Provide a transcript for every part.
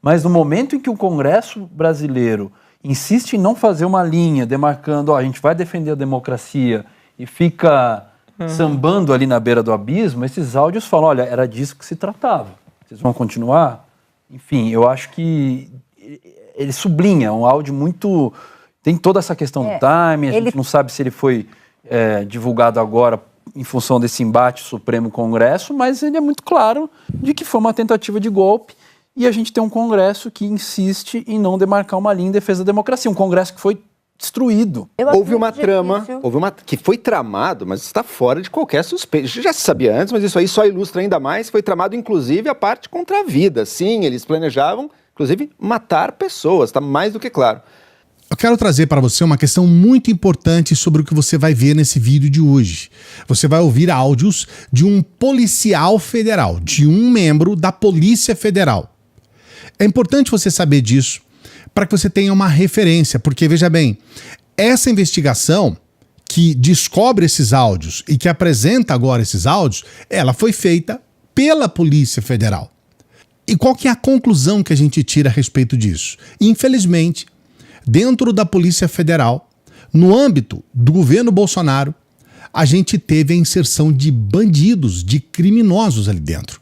Mas no momento em que o Congresso brasileiro insiste em não fazer uma linha demarcando, a gente vai defender a democracia e fica sambando ali na beira do abismo, esses áudios falam, olha, era disso que se tratava. Vocês vão continuar? Enfim, eu acho que ele sublinha um áudio muito... Tem toda essa questão do timing, a gente não sabe se ele foi divulgado agora em função desse embate Supremo-Congresso, mas ele é muito claro de que foi uma tentativa de golpe e a gente tem um Congresso que insiste em não demarcar uma linha em defesa da democracia. Um Congresso que foi destruído. Houve uma trama, que foi tramado, mas está fora de qualquer suspeita. Já se sabia antes, mas isso aí só ilustra ainda mais. Foi tramado, inclusive, a parte contra a vida. Sim, eles planejavam, inclusive, matar pessoas, está mais do que claro. Eu quero trazer para você uma questão muito importante sobre o que você vai ver nesse vídeo de hoje. Você vai ouvir áudios de um policial federal, de um membro da Polícia Federal. É importante você saber disso para que você tenha uma referência, porque, veja bem, essa investigação que descobre esses áudios e que apresenta agora esses áudios, ela foi feita pela Polícia Federal. E qual que é a conclusão que a gente tira a respeito disso? Infelizmente, dentro da Polícia Federal, no âmbito do governo Bolsonaro, a gente teve a inserção de bandidos, de criminosos ali dentro.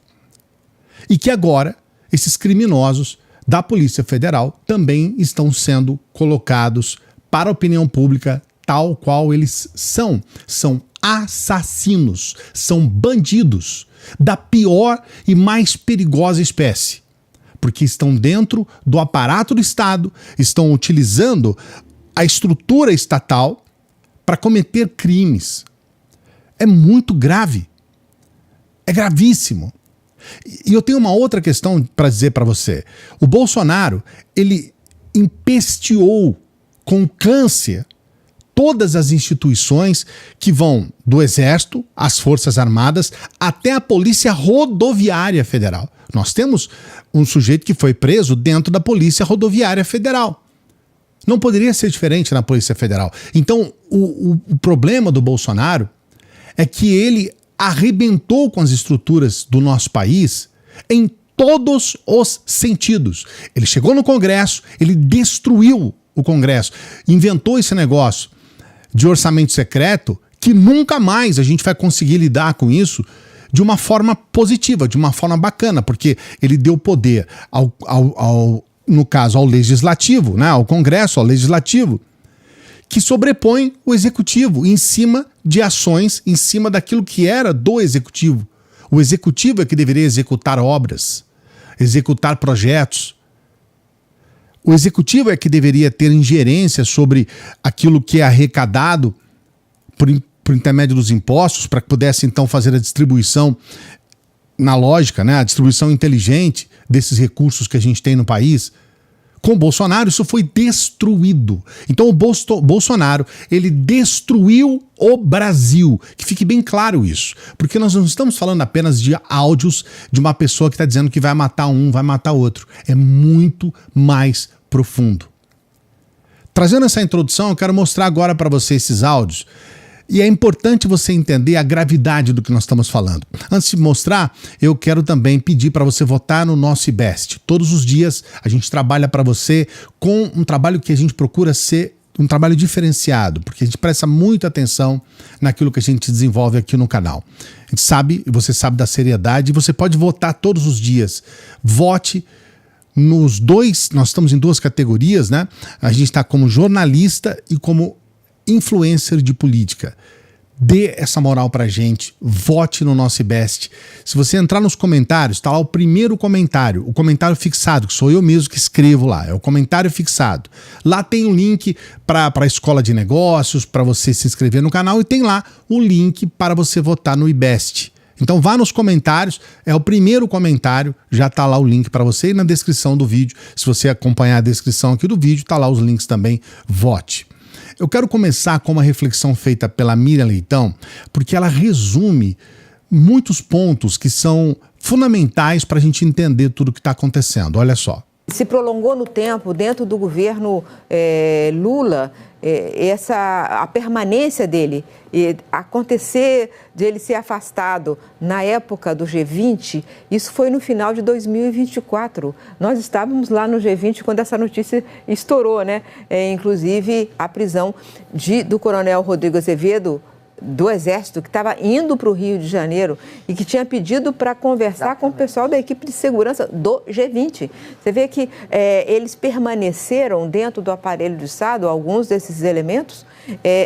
E que agora, esses criminosos da Polícia Federal também estão sendo colocados para a opinião pública tal qual eles são. São assassinos, são bandidos da pior e mais perigosa espécie. Porque estão dentro do aparato do Estado, estão utilizando a estrutura estatal para cometer crimes. É muito grave. É gravíssimo. E eu tenho uma outra questão para dizer para você. O Bolsonaro, ele empesteou com câncer todas as instituições que vão do Exército, as Forças Armadas, até a Polícia Rodoviária Federal. Nós temos um sujeito que foi preso dentro da Polícia Rodoviária Federal. Não poderia ser diferente na Polícia Federal. Então, o problema do Bolsonaro é que ele arrebentou com as estruturas do nosso país em todos os sentidos. Ele chegou no Congresso, ele destruiu o Congresso, inventou esse negócio de orçamento secreto que nunca mais a gente vai conseguir lidar com isso de uma forma positiva, de uma forma bacana, porque ele deu poder no caso, ao Legislativo, né, ao Congresso, ao Legislativo, que sobrepõe o Executivo em cima de ações, em cima daquilo que era do Executivo. O Executivo é que deveria executar obras, executar projetos. O Executivo é que deveria ter ingerência sobre aquilo que é arrecadado por intermédio dos impostos, para que pudesse então fazer a distribuição na lógica, né, a distribuição inteligente desses recursos que a gente tem no país. Com o Bolsonaro, isso foi destruído. Então o Bolsonaro, ele destruiu o Brasil. Que fique bem claro isso. Porque nós não estamos falando apenas de áudios de uma pessoa que está dizendo que vai matar um, vai matar outro. É muito mais profundo. Trazendo essa introdução, eu quero mostrar agora para você esses áudios. E é importante você entender a gravidade do que nós estamos falando. Antes de mostrar, eu quero também pedir para você votar no nosso IBEST. Todos os dias a gente trabalha para você com um trabalho que a gente procura ser um trabalho diferenciado, porque a gente presta muita atenção naquilo que a gente desenvolve aqui no canal. A gente sabe, e você sabe da seriedade, e você pode votar todos os dias. Vote nos dois, nós estamos em duas categorias, né? A gente está como jornalista e como influencer de política. Dê essa moral pra gente, vote no nosso IBEST. Se você entrar nos comentários, tá lá o primeiro comentário, o comentário fixado, que sou eu mesmo que escrevo lá, é o comentário fixado. Lá tem um link para a escola de negócios, para você se inscrever no canal, e tem lá o link para você votar no IBEST. Então vá nos comentários, é o primeiro comentário, já tá lá o link para você, e na descrição do vídeo, se você acompanhar a descrição aqui do vídeo, tá lá os links também, vote. Eu quero começar com uma reflexão feita pela Miriam Leitão, porque ela resume muitos pontos que são fundamentais para a gente entender tudo o que está acontecendo. Olha só. Se prolongou no tempo, dentro do governo Lula, a permanência dele, acontecer de ele ser afastado na época do G20, isso foi no final de 2024. Nós estávamos lá no G20 quando essa notícia estourou, né? Inclusive a prisão do coronel Rodrigo Azevedo, do Exército, que estava indo para o Rio de Janeiro e que tinha pedido para conversar com o pessoal da equipe de segurança do G20. Você vê que eles permaneceram dentro do aparelho do Estado, alguns desses elementos,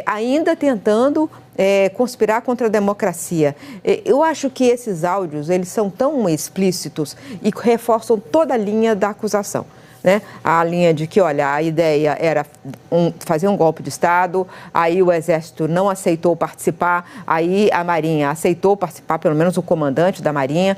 ainda tentando conspirar contra a democracia. Eu acho que esses áudios, eles são tão explícitos e reforçam toda a linha da acusação. Né? A linha de que, olha, a ideia era fazer um golpe de Estado, aí o Exército não aceitou participar, aí a Marinha aceitou participar, pelo menos o comandante da Marinha,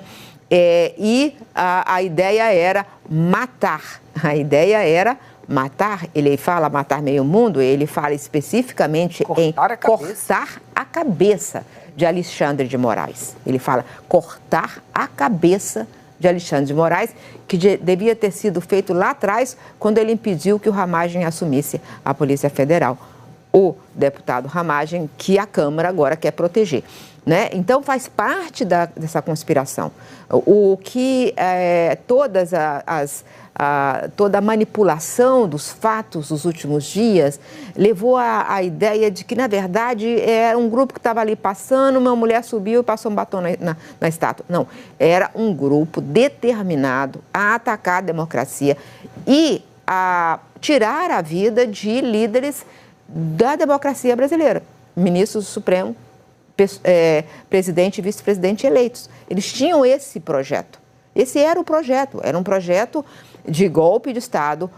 e a ideia era matar. A ideia era matar, ele fala matar meio mundo, ele fala especificamente em cortar a cabeça de Alexandre de Moraes. Ele fala cortar a cabeça de Alexandre de Moraes, que devia ter sido feito lá atrás, quando ele impediu que o Ramagem assumisse a Polícia Federal. O deputado Ramagem, que a Câmara agora quer proteger. Né? Então, faz parte dessa conspiração. O que toda a manipulação dos fatos dos últimos dias levou à ideia de que, na verdade, era um grupo que estava ali passando, uma mulher subiu e passou um batom na estátua. Não, era um grupo determinado a atacar a democracia e a tirar a vida de líderes da democracia brasileira, ministros do Supremo, presidente e vice-presidente eleitos. Eles tinham esse projeto. Esse era o projeto. Era um projeto de golpe de Estado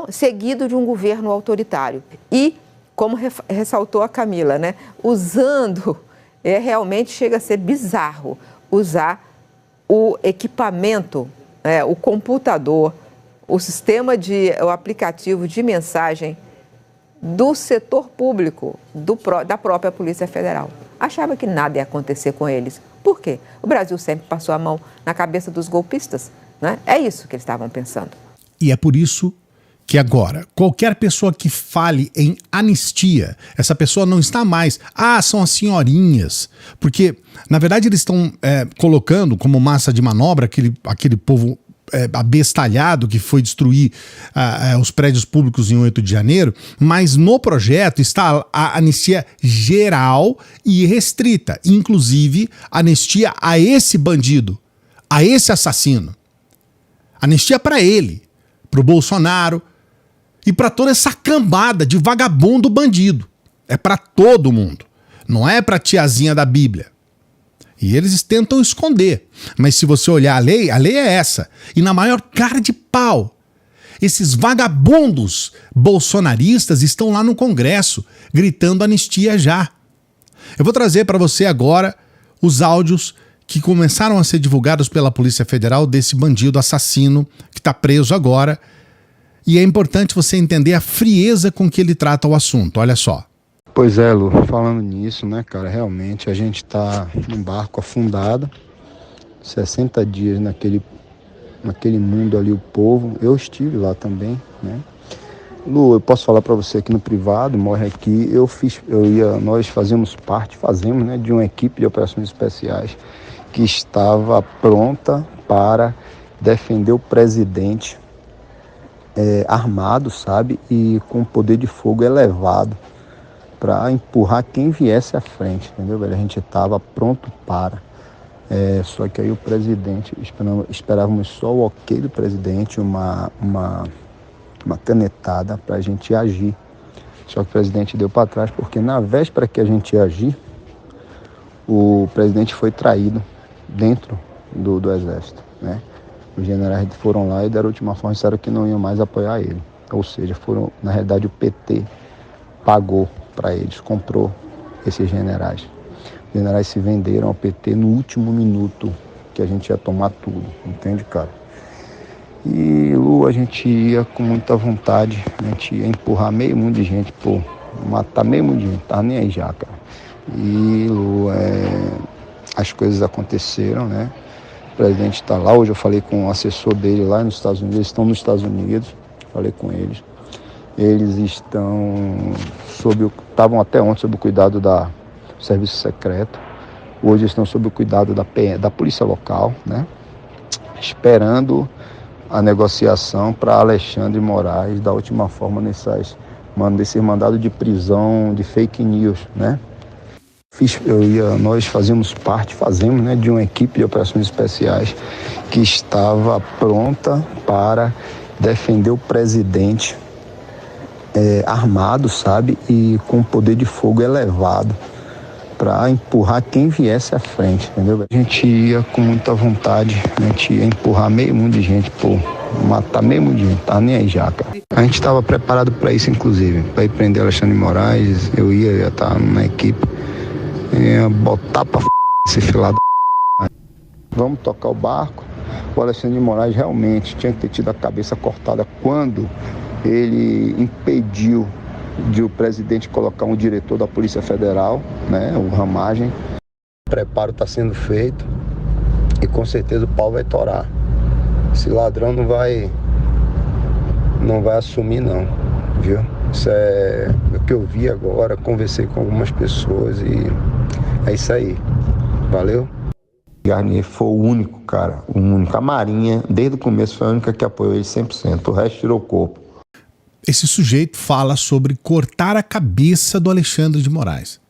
seguido de um governo autoritário. E, como ressaltou a Camila, né, usando, realmente chega a ser bizarro, usar o equipamento, o computador, o aplicativo de mensagem do setor público, da própria Polícia Federal. Achava que nada ia acontecer com eles. Por quê? O Brasil sempre passou a mão na cabeça dos golpistas. Né? É isso que eles estavam pensando. E é por isso que agora, qualquer pessoa que fale em anistia, essa pessoa não está mais, são as senhorinhas. Porque, na verdade, eles estão colocando como massa de manobra aquele povo abestalhado que foi destruir os prédios públicos em 8 de janeiro, mas no projeto está a anistia geral e restrita, inclusive anistia a esse bandido, a esse assassino. Anistia para ele, para o Bolsonaro e para toda essa cambada de vagabundo bandido. É para todo mundo, não é para tiazinha da Bíblia. E eles tentam esconder. Mas se você olhar a lei é essa. E na maior cara de pau, esses vagabundos bolsonaristas estão lá no Congresso, gritando anistia já. Eu vou trazer para você agora os áudios que começaram a ser divulgados pela Polícia Federal desse bandido assassino que está preso agora. E é importante você entender a frieza com que ele trata o assunto. Olha só. Pois é, Lu, falando nisso, né, cara, realmente a gente tá num barco afundado, 60 dias naquele mundo ali, o povo, eu estive lá também, né. Lu, eu posso falar para você aqui no privado, morre aqui, nós fazemos, né, de uma equipe de operações especiais que estava pronta para defender o presidente armado, sabe, e com poder de fogo elevado, para empurrar quem viesse à frente, entendeu, velho? A gente estava pronto para. Só que aí o presidente, esperávamos só o ok do presidente, uma canetada para a gente agir. Só que o presidente deu para trás, porque na véspera que a gente ia agir, o presidente foi traído dentro do exército, né? Os generais foram lá e deram a ultimação, disseram que não iam mais apoiar ele. Ou seja, na realidade o PT pagou para eles, comprou esses generais. Os generais se venderam ao PT no último minuto que a gente ia tomar tudo, entende, cara? E, Lu, a gente ia com muita vontade, a gente ia empurrar meio mundo de gente, matar meio mundo de gente, tá nem aí já, cara. E, Lu, as coisas aconteceram, né? O presidente está lá. Hoje eu falei com o assessor dele lá nos Estados Unidos. Eles estão nos Estados Unidos. Falei com eles. Eles estavam até ontem sob o cuidado do Serviço Secreto. Hoje estão sob o cuidado da Polícia Local, né? Esperando a negociação para Alexandre Moraes, da última forma, desse mandado de prisão de fake news, né? Nós fazemos, né, de uma equipe de operações especiais que estava pronta para defender o presidente armado, sabe, e com poder de fogo elevado para empurrar quem viesse à frente, entendeu? A gente ia com muita vontade, a gente ia empurrar meio mundo de gente, matar meio mundo de gente, tá nem aí já, cara. A gente estava preparado para isso, inclusive, para ir prender Alexandre de Moraes. Eu ia estar na equipe, ia botar pra esse filado. Vamos tocar o barco. O Alexandre de Moraes realmente tinha que ter tido a cabeça cortada quando ele impediu de o presidente colocar um diretor da Polícia Federal, né, o Ramagem. O preparo está sendo feito e com certeza o pau vai torar. Esse ladrão não vai assumir não, viu? Isso é o que eu vi agora, conversei com algumas pessoas e é isso aí. Valeu? Garnier foi o único, cara, o único. A Marinha, desde o começo, foi a única que apoiou ele 100%. O resto tirou o corpo. Esse sujeito fala sobre cortar a cabeça do Alexandre de Moraes.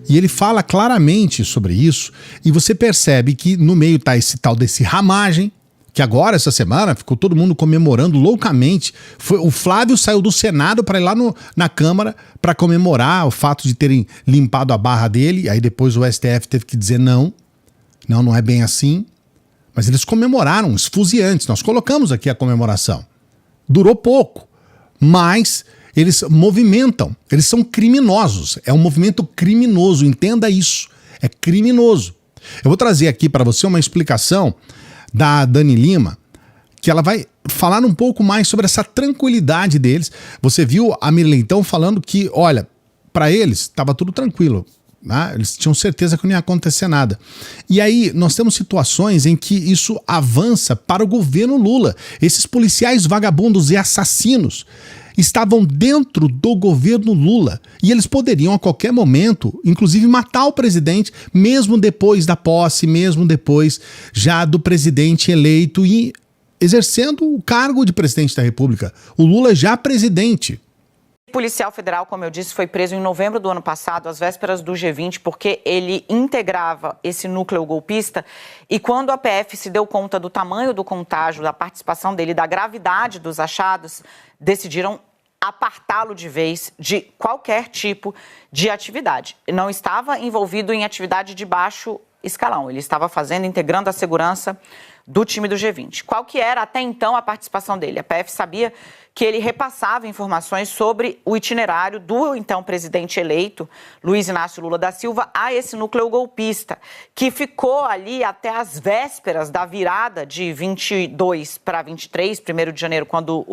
E ele fala claramente sobre isso, e você percebe que no meio tá esse tal desse Ramagem, que agora, essa semana, ficou todo mundo comemorando loucamente. O Flávio saiu do Senado para ir lá na Câmara para comemorar o fato de terem limpado a barra dele, aí depois o STF teve que dizer não, não é bem assim. Mas eles comemoraram, esfuziantes, nós colocamos aqui a comemoração. Durou pouco. Mas eles movimentam, eles são criminosos, é um movimento criminoso, entenda isso, é criminoso. Eu vou trazer aqui para você uma explicação da Dani Lima, que ela vai falar um pouco mais sobre essa tranquilidade deles. Você viu a Mirleitão falando que, olha, para eles estava tudo tranquilo, né? Eles tinham certeza que não ia acontecer nada. E aí nós temos situações em que isso avança para o governo Lula. Esses policiais vagabundos e assassinos estavam dentro do governo Lula e eles poderiam a qualquer momento, inclusive matar o presidente, mesmo depois da posse, mesmo depois já do presidente eleito e exercendo o cargo de presidente da República. O Lula já presidente. Policial federal, como eu disse, foi preso em novembro do ano passado, às vésperas do G20, porque ele integrava esse núcleo golpista. E quando a PF se deu conta do tamanho do contágio, da participação dele, da gravidade dos achados, decidiram apartá-lo de vez de qualquer tipo de atividade. Não estava envolvido em atividade de baixo escalão, ele estava integrando a segurança do time do G20. Qual que era até então a participação dele? A PF sabia que ele repassava informações sobre o itinerário do então presidente eleito, Luiz Inácio Lula da Silva, a esse núcleo golpista, que ficou ali até as vésperas da virada de 22 para 23, 1º de janeiro, quando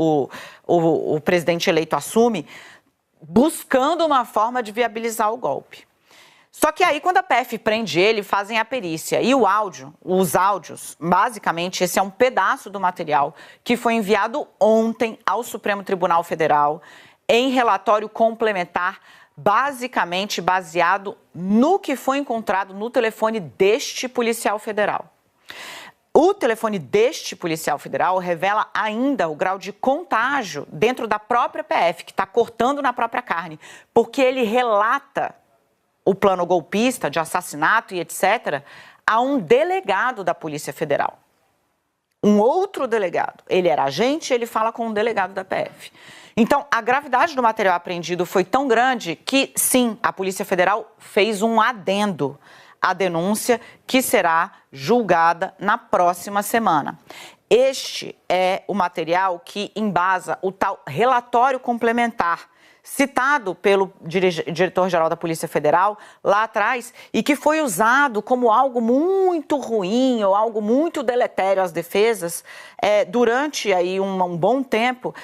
o presidente eleito assume, buscando uma forma de viabilizar o golpe. Só que aí, quando a PF prende ele, fazem a perícia. E os áudios, basicamente, esse é um pedaço do material que foi enviado ontem ao Supremo Tribunal Federal em relatório complementar, basicamente baseado no que foi encontrado no telefone deste policial federal. O telefone deste policial federal revela ainda o grau de contágio dentro da própria PF, que está cortando na própria carne, porque ele relata o plano golpista de assassinato e etc., a um delegado da Polícia Federal. Um outro delegado. Ele era agente, ele fala com um delegado da PF. Então, a gravidade do material apreendido foi tão grande que, sim, a Polícia Federal fez um adendo à denúncia que será julgada na próxima semana. Este é o material que embasa o tal relatório complementar citado pelo diretor-geral da Polícia Federal lá atrás e que foi usado como algo muito ruim ou algo muito deletério às defesas durante aí um bom tempo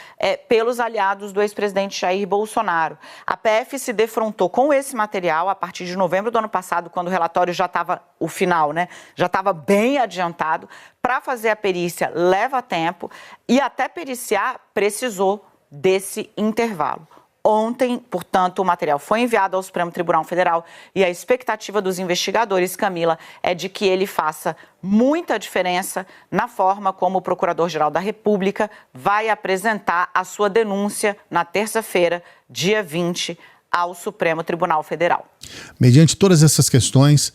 pelos aliados do ex-presidente Jair Bolsonaro. A PF se defrontou com esse material a partir de novembro do ano passado, quando o relatório já estava, o final, né, já estava bem adiantado. Para fazer a perícia leva tempo e até periciar precisou desse intervalo. Ontem, portanto, o material foi enviado ao Supremo Tribunal Federal e a expectativa dos investigadores, Camila, é de que ele faça muita diferença na forma como o Procurador-Geral da República vai apresentar a sua denúncia na terça-feira, dia 20, ao Supremo Tribunal Federal. Mediante todas essas questões,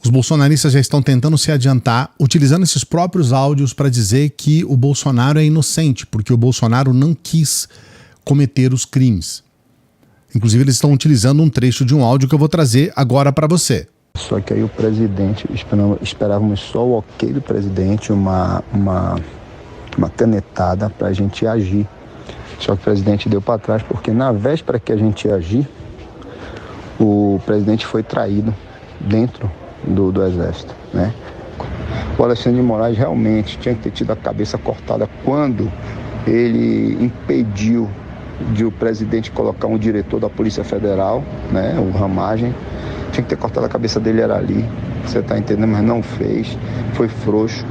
os bolsonaristas já estão tentando se adiantar, utilizando esses próprios áudios para dizer que o Bolsonaro é inocente, porque o Bolsonaro não quis cometer os crimes. Inclusive, eles estão utilizando um trecho de um áudio que eu vou trazer agora para você. Só que aí o presidente, esperávamos só o ok do presidente, uma canetada para a gente agir. Só que o presidente deu para trás, porque na véspera que a gente ia agir, o presidente foi traído dentro do Exército, né? O Alexandre de Moraes realmente tinha que ter tido a cabeça cortada quando ele impediu de o presidente colocar um diretor da Polícia Federal, né, o Ramagem. Tinha que ter cortado a cabeça dele, era ali, você tá entendendo, mas não fez, foi frouxo,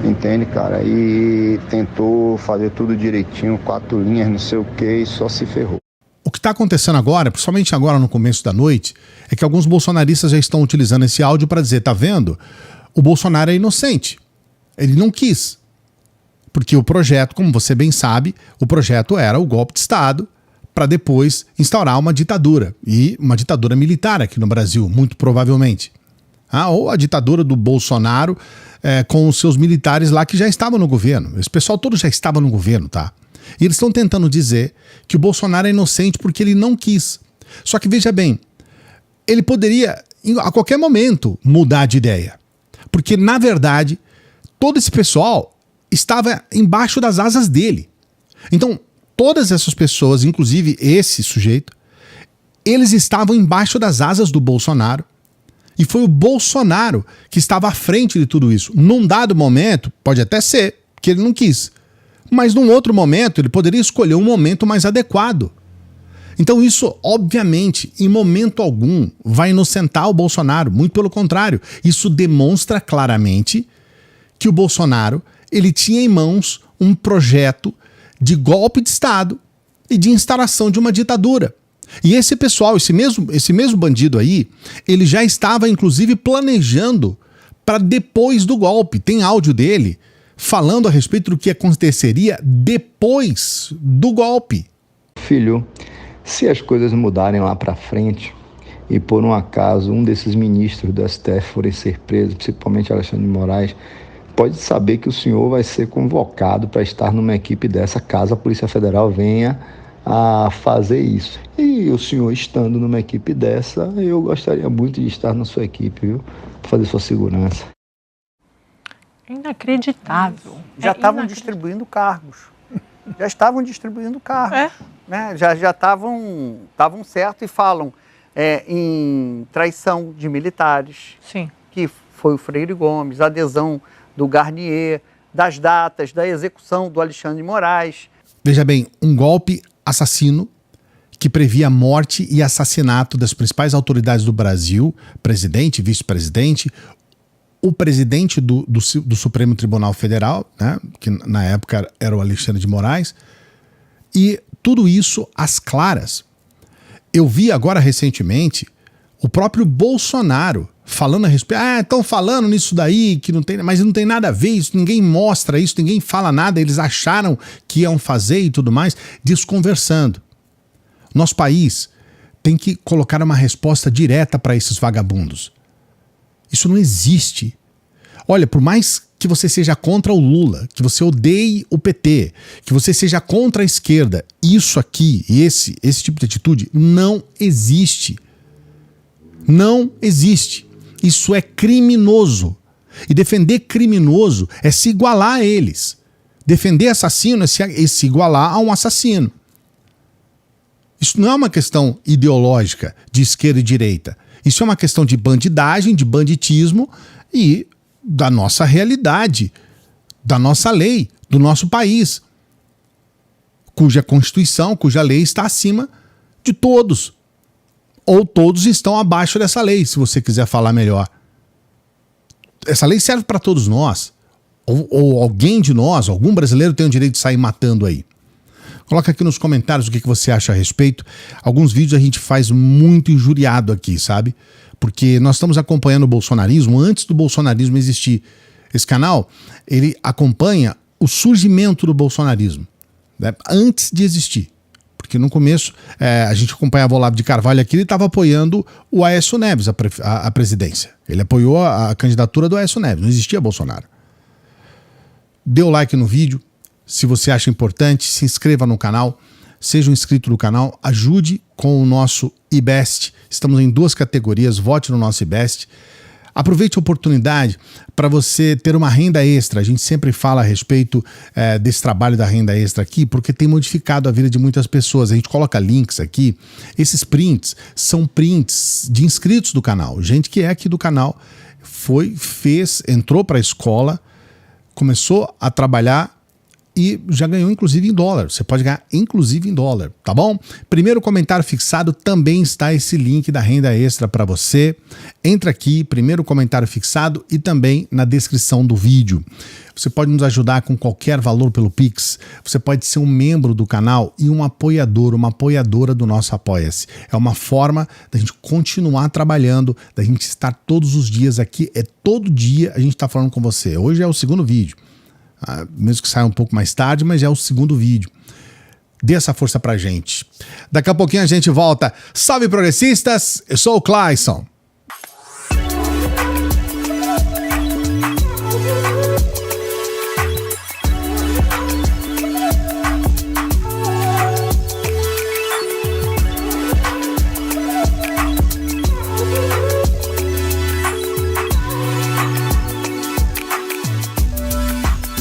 entende, cara? E tentou fazer tudo direitinho, 4 linhas, não sei o que, e só se ferrou. O que está acontecendo agora, principalmente agora no começo da noite, é que alguns bolsonaristas já estão utilizando esse áudio para dizer, tá vendo? O Bolsonaro é inocente, ele não quis. Porque o projeto, como você bem sabe, o projeto era o golpe de Estado para depois instaurar uma ditadura. E uma ditadura militar aqui no Brasil, muito provavelmente. Ou a ditadura do Bolsonaro com os seus militares lá que já estavam no governo. Esse pessoal todo já estava no governo, tá? E eles estão tentando dizer que o Bolsonaro é inocente porque ele não quis. Só que veja bem, ele poderia a qualquer momento mudar de ideia. Porque, na verdade, todo esse pessoal estava embaixo das asas dele. Então, todas essas pessoas, inclusive esse sujeito, eles estavam embaixo das asas do Bolsonaro. E foi o Bolsonaro que estava à frente de tudo isso. Num dado momento, pode até ser que ele não quis. Mas num outro momento, ele poderia escolher um momento mais adequado. Então isso, obviamente, em momento algum, vai inocentar o Bolsonaro. Muito pelo contrário. Isso demonstra claramente que o Bolsonaro ele tinha em mãos um projeto de golpe de Estado e de instalação de uma ditadura. E esse pessoal, esse mesmo bandido aí, ele já estava inclusive planejando para depois do golpe. Tem áudio dele falando a respeito do que aconteceria depois do golpe. Filho, se as coisas mudarem lá para frente e por um acaso um desses ministros do STF forem ser presos, principalmente Alexandre de Moraes, pode saber que o senhor vai ser convocado para estar numa equipe dessa, caso a Polícia Federal venha a fazer isso. E o senhor estando numa equipe dessa, eu gostaria muito de estar na sua equipe, viu? Para fazer sua segurança. Inacreditável. Já estavam distribuindo cargos. Já estavam distribuindo cargos. Né? Já estavam certo e falam em traição de militares. Sim. Que foi o Freire Gomes, adesão do Garnier, das datas, da execução do Alexandre de Moraes. Veja bem, um golpe assassino que previa a morte e assassinato das principais autoridades do Brasil, presidente, vice-presidente, o presidente do Supremo Tribunal Federal, né, que na época era o Alexandre de Moraes, e tudo isso às claras. Eu vi agora recentemente o próprio Bolsonaro falando a respeito, estão falando nisso daí, que não tem, mas não tem nada a ver isso, ninguém mostra isso, ninguém fala nada, eles acharam que iam fazer e tudo mais, desconversando. Nosso país tem que colocar uma resposta direta para esses vagabundos. Isso não existe. Olha, por mais que você seja contra o Lula, que você odeie o PT, que você seja contra a esquerda, isso aqui, esse tipo de atitude não existe. Não existe. Isso é criminoso. E defender criminoso é se igualar a eles. Defender assassino é se igualar a um assassino. Isso não é uma questão ideológica de esquerda e direita. Isso é uma questão de bandidagem, de banditismo e da nossa realidade, da nossa lei, do nosso país, cuja Constituição, cuja lei está acima de todos. Ou todos estão abaixo dessa lei, se você quiser falar melhor. Essa lei serve para todos nós. Ou alguém de nós, algum brasileiro tem o direito de sair matando aí. Coloca aqui nos comentários o que você acha a respeito. Alguns vídeos a gente faz muito injuriado aqui, sabe? Porque nós estamos acompanhando o bolsonarismo antes do bolsonarismo existir. Esse canal, ele acompanha o surgimento do bolsonarismo, né? Antes de existir. Porque no começo, a gente acompanhava o Olavo de Carvalho aqui, ele estava apoiando o Aécio Neves a presidência. Ele apoiou a candidatura do Aécio Neves, não existia Bolsonaro. Dê o like no vídeo, se você acha importante, se inscreva no canal, seja um inscrito do canal, ajude com o nosso IBEST. Estamos em 2 categorias, vote no nosso IBEST. Aproveite a oportunidade para você ter uma renda extra. A gente sempre fala a respeito desse trabalho da renda extra aqui, porque tem modificado a vida de muitas pessoas. A gente coloca links aqui. Esses prints são prints de inscritos do canal. Gente que é aqui do canal, entrou para a escola, começou a trabalhar e já ganhou inclusive em dólar. Você pode ganhar inclusive em dólar, tá bom? Primeiro comentário fixado também está esse link da renda extra para você. Entra aqui, primeiro comentário fixado e também na descrição do vídeo. Você pode nos ajudar com qualquer valor pelo Pix. Você pode ser um membro do canal e um apoiador, uma apoiadora do nosso Apoia-se. É uma forma da gente continuar trabalhando, da gente estar todos os dias aqui. Todo dia a gente está falando com você. Hoje é o 2º vídeo. Mesmo que saia um pouco mais tarde, mas já é o 2º vídeo. Dê essa força pra gente. Daqui a pouquinho a gente volta. Salve, progressistas! Eu sou o Clayson.